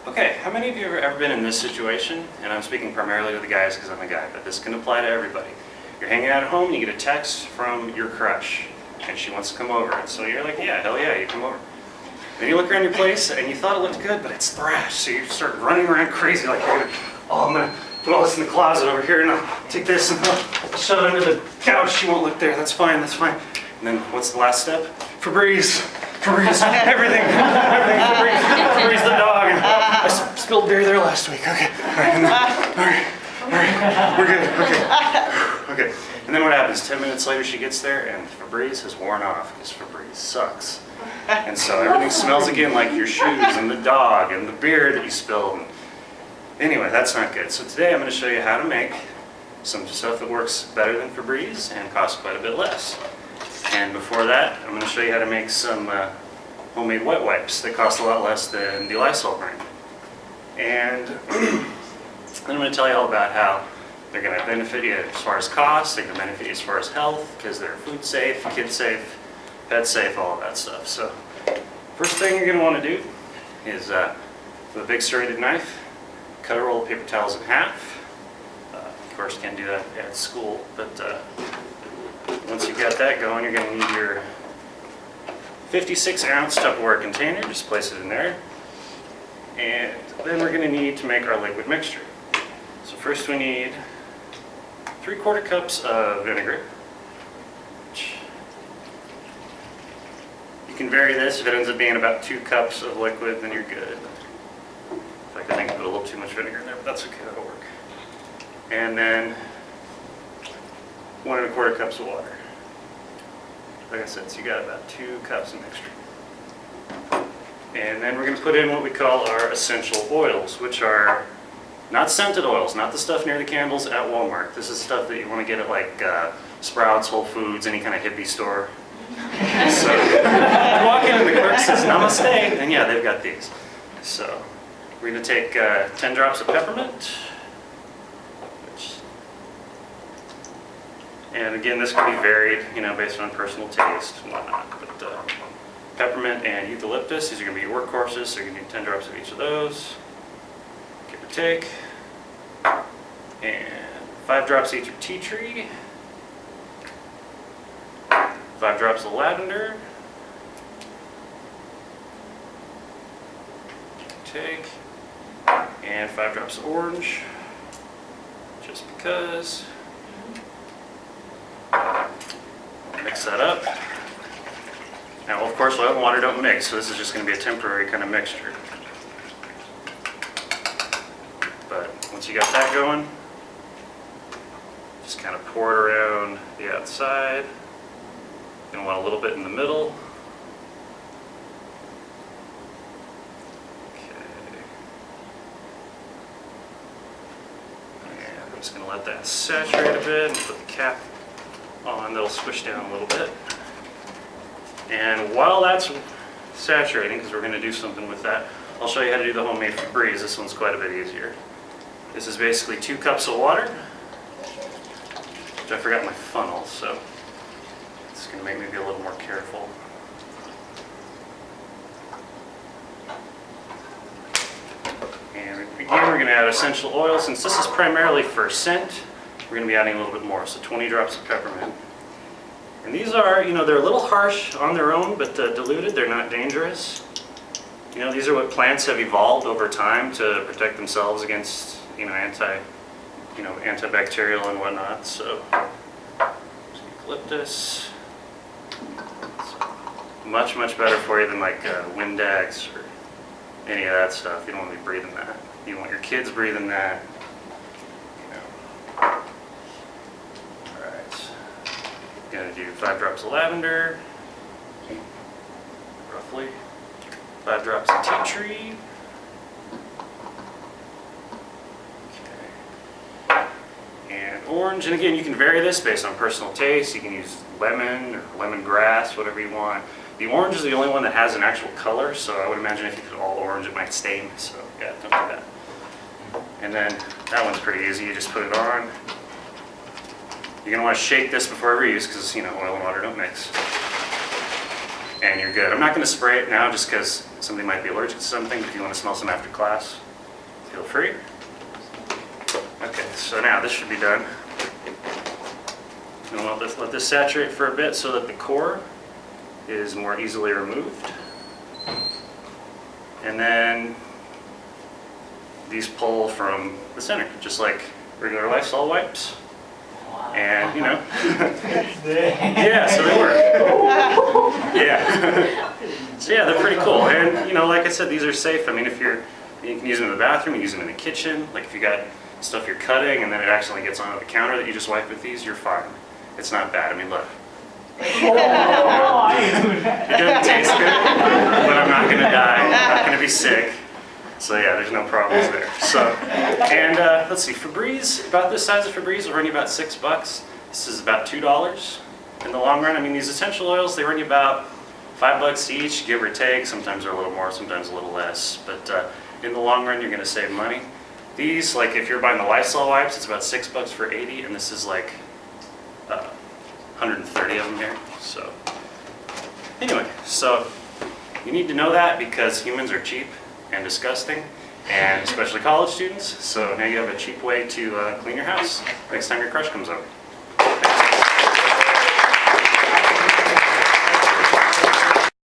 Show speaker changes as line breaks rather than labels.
Okay, how many of you have ever been in this situation? And I'm speaking primarily to the guys because I'm a guy, but this can apply to everybody. You're hanging out at home and you get a text from your crush and she wants to come over. And so you're like, yeah, hell yeah, you come over. Then you look around your place and you thought it looked good, but it's thrashed. So you start running around crazy like you're gonna, I'm gonna put all this in the closet over here and I'll take this and I'll shove it under the couch. She won't look there, that's fine, that's fine. And then what's the last step? Febreze, everything, Febreze the dog. And I spilled beer there last week, okay. All right, we're good, okay. And then what happens? 10 minutes later she gets there and Febreze has worn off because Febreze sucks. And so everything smells again like your shoes and the dog and the beer that you spilled. Anyway, that's not good. So today I'm going to show you how to make some stuff that works better than Febreze and costs quite a bit less. And before that, I'm going to show you how to make some homemade wet wipes that cost a lot less than the Lysol brand. And then I'm going to tell you all about how they're going to benefit you as far as cost, they're going to benefit you as far as health, because they're food safe, kid safe, pet safe, all of that stuff. So first thing you're going to want to do is with a big serrated knife, cut a roll of paper towels in half. Of course, you can't do that at school, but once you've got that going, you're going to need your 56-ounce Tupperware container. Just place it in there. And then we're going to need to make our liquid mixture. So first we need 3/4 cups of vinegar. You can vary this. If it ends up being about 2 cups of liquid, then you're good. In fact, I think I put a little too much vinegar in there, but that's okay, that'll work. And then 1 1/4 cups of water. Like I said, so you got about 2 cups of mixture. And then we're going to put in what we call our essential oils, which are not scented oils, not the stuff near the candles at Walmart. This is stuff that you want to get at like Sprouts, Whole Foods, any kind of hippie store. So you walk in and the clerk says, namaste, and yeah, they've got these. So we're going to take 10 drops of peppermint. And again, this can be varied, based on personal taste and whatnot. But peppermint and eucalyptus, these are going to be your workhorses, so you're going to need 10 drops of each of those. Give or take. And 5 drops each of tea tree. 5 drops of lavender. Take. And 5 drops of orange. Just because. Mix that up. Now, of course, oil and water don't mix, so this is just going to be a temporary kind of mixture. But once you got that going, just kind of pour it around the outside. You're going to want a little bit in the middle. Okay. And I'm just going to let that saturate a bit and put the cap on. That'll squish down a little bit. And while that's saturating, because we're going to do something with that, I'll show you how to do the homemade Febreze. This one's quite a bit easier. This is basically 2 cups of water, which I forgot my funnel, so it's going to make me be a little more careful. And again, we're going to add essential oil. Since this is primarily for scent, we're going to be adding a little bit more, so 20 drops of peppermint. And these are, they're a little harsh on their own, but diluted, they're not dangerous. These are what plants have evolved over time to protect themselves against, antibacterial and whatnot. So, eucalyptus. Much, much better for you than like Windex or any of that stuff. You don't want to be breathing that. You don't want your kids breathing that. Going to do 5 drops of lavender, roughly 5 drops of tea tree, okay. And orange. And again, you can vary this based on personal taste. You can use lemon or lemongrass, whatever you want. The orange is the only one that has an actual color, so I would imagine if you put all orange, it might stain. So yeah, don't do that. And then that one's pretty easy. You just put it on. You're going to want to shake this before every use because, oil and water don't mix. and you're good. I'm not going to spray it now just because somebody might be allergic to something. If you want to smell some after class, feel free. Okay, so now this should be done. And let this saturate for a bit so that the core is more easily removed. And then these pull from the center, just like regular Lysol wipes. And, you know, yeah, so they work. Yeah. So yeah, they're pretty cool. And, you know, like I said, these are safe. I mean, you can use them in the bathroom, you can use them in the kitchen. Like if you got stuff you're cutting and then it accidentally gets onto the counter that you just wipe with these, you're fine. It's not bad. I mean, look. It doesn't taste good, but I'm not going to die. I'm not going to be sick. So yeah, there's no problems there. So, and let's see, Febreze, about this size of Febreze will run you about $6. This is about $2 in the long run. I mean, these essential oils, they run you about $5 each, give or take. Sometimes they're a little more, sometimes a little less. But in the long run, you're going to save money. These, like if you're buying the Lysol wipes, it's about $6 for 80, and this is like 130 of them here. So anyway, so you need to know that because humans are cheap and disgusting, and especially college students. So now you have a cheap way to clean your house next time your crush comes over.